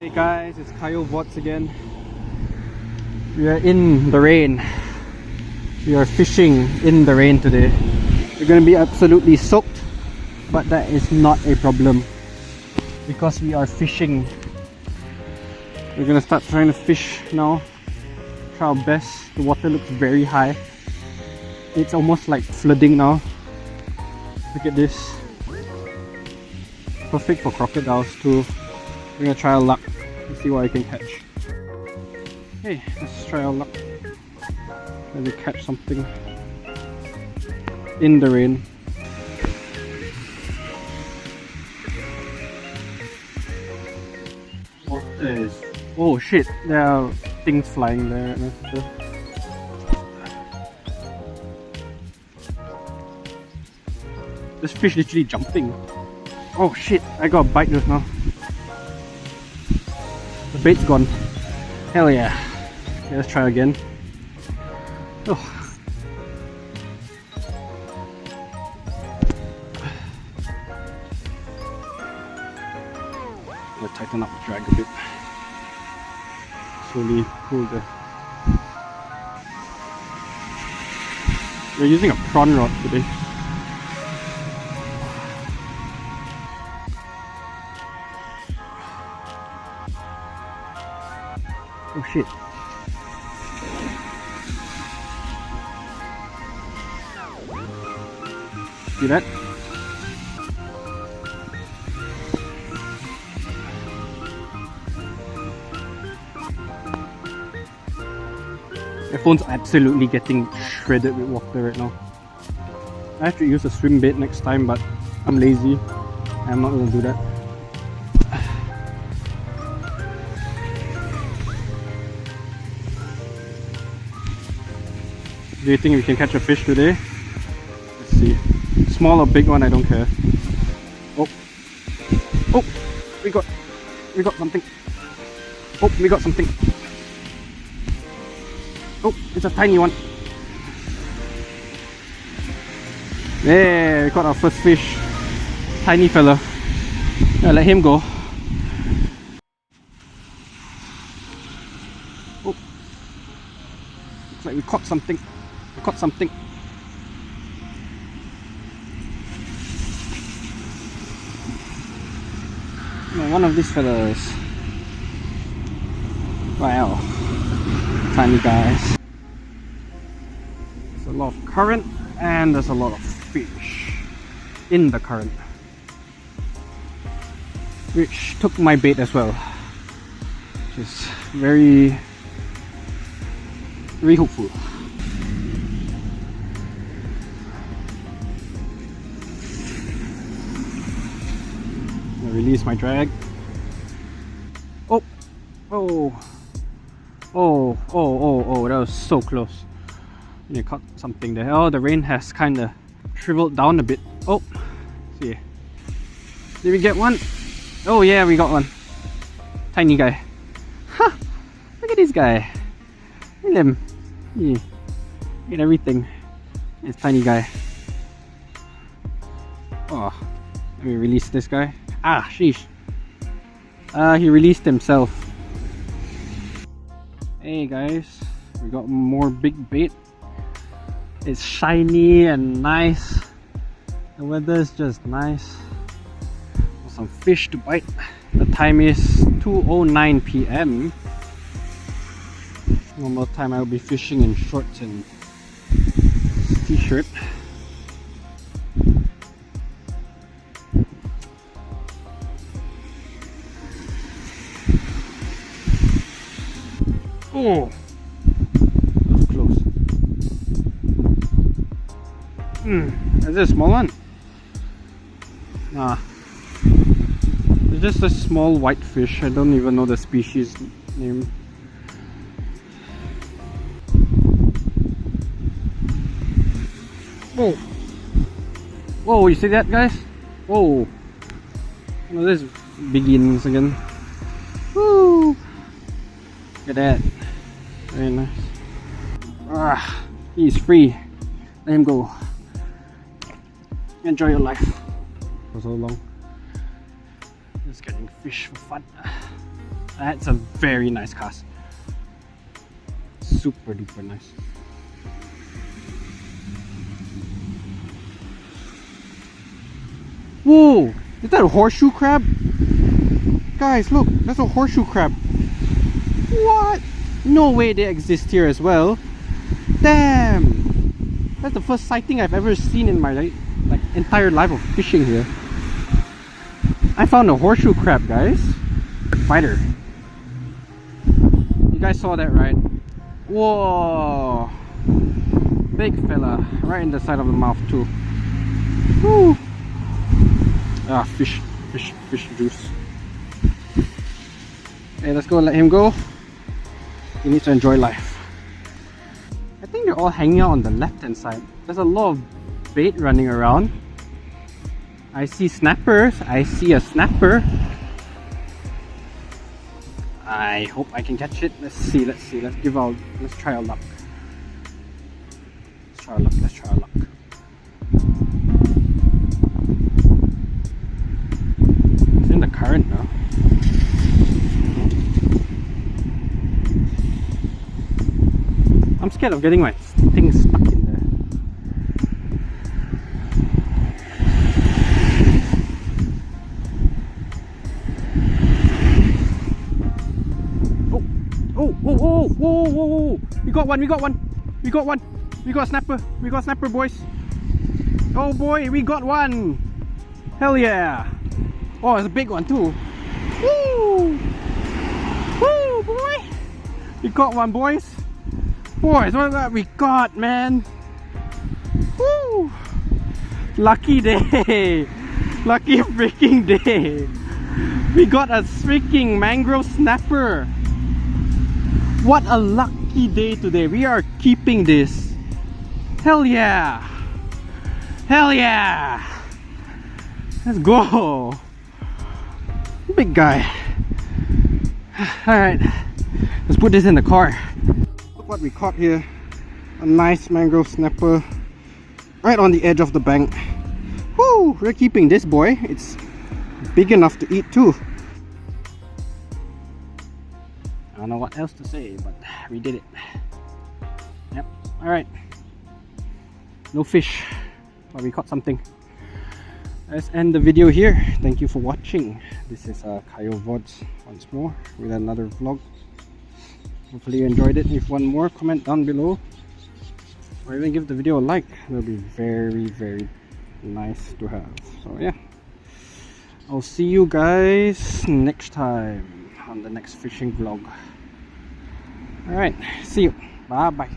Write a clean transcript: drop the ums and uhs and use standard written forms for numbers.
Hey guys, it's Kyle Vots again. We are in the rain. We are fishing in the rain today. We're gonna be absolutely soaked, but that is not a problem because we are fishing. We're gonna start trying to fish now. Try our best. The water looks very high. It's almost like flooding now. Look at this. Perfect for crocodiles too. We're gonna try our luck and see what I can catch. Hey, let's try our luck. Maybe catch something in the rain. What is? Oh shit! There are things flying there. This fish literally jumping. Oh shit! I got a bite just now. The bait's gone. Hell yeah. Okay, let's try again. Oh. I'm gonna tighten up the drag a bit. Slowly pull the... We're using a prawn rod today. Oh shit. See that? My phone's absolutely getting shredded with water right now. I have to use a swim bait next time, but I'm lazy. I'm not gonna do that. Do you think we can catch a fish today? Let's see. Small or big one, I don't care. Oh. Oh! We got something. Oh, we got something. Oh, it's a tiny one. There, we got our first fish. Tiny fella. Yeah, let him go. Oh. Looks like we caught something. We caught something. No, one of these fellas. Wow. Tiny guys. There's a lot of current and there's a lot of fish in the current, which took my bait as well, which is very hopeful. I'm gonna release my drag. Oh, that was so close. You caught something there. Oh, the rain has kind of shriveled down a bit. Oh, see. Did we get one? Oh yeah, we got one. Tiny guy. Ha! Look at this guy. Look at him. Yeah. Look at everything. It's tiny guy. Oh, let me release this guy. Ah, sheesh. He released himself. Hey guys, we got more big bait. It's shiny and nice. The weather is just nice. Some fish to bite. The time is 2:09 PM. Normal time I'll be fishing in shorts and t-shirt. Oh, that was close. Is this a small one? Nah. It's just a small white fish. I don't even know the species name. Whoa! Whoa, you see that, guys? Whoa! One of these begins again. Woo! Look at that. Very nice. Ah, he's free. Let him go. Enjoy your life. For so long. Just getting fish for fun. That's a very nice cast. Super duper nice. Whoa! Is that a horseshoe crab? Guys, look, that's a horseshoe crab. What? No way they exist here as well. Damn! That's the first sighting I've ever seen in my like entire life of fishing here. I found a horseshoe crab, guys. Fighter. You guys saw that, right? Whoa! Big fella, right in the side of the mouth too. Woo! Ah, fish juice. Hey, let's go let him go. He needs to enjoy life. I think they're all hanging out on the left hand side. There's a lot of bait running around. I see snappers. I see a snapper. I hope I can catch it. Let's see. Let's try our luck. Let's try our luck. It's in the current now. I'm scared of getting my thing stuck in there. Whoa. We got one. We got a snapper, boys. Oh boy, we got one. Hell yeah. Oh, it's a big one too. Woo! Woo, boy. We got one, boys. Boys, what is that we got, man? Woo! Lucky day. Lucky freaking day. We got a freaking mangrove snapper. What a lucky day today. We are keeping this. Hell yeah. Hell yeah. Let's go. Big guy. Alright. Let's put this in the car. Look what we caught here. A nice mangrove snapper. Right on the edge of the bank. Woo! We're keeping this boy. It's big enough to eat too. I don't know what else to say, but we did it. Yep. Alright. No fish, but we caught something. Let's end the video here. Thank you for watching. This is Kayo Vods once more with another vlog. Hopefully you enjoyed it. If one more, comment down below. Or even give the video a like. It will be very, very nice to have. So yeah. I'll see you guys next time on the next fishing vlog. Alright, see you. Bye bye.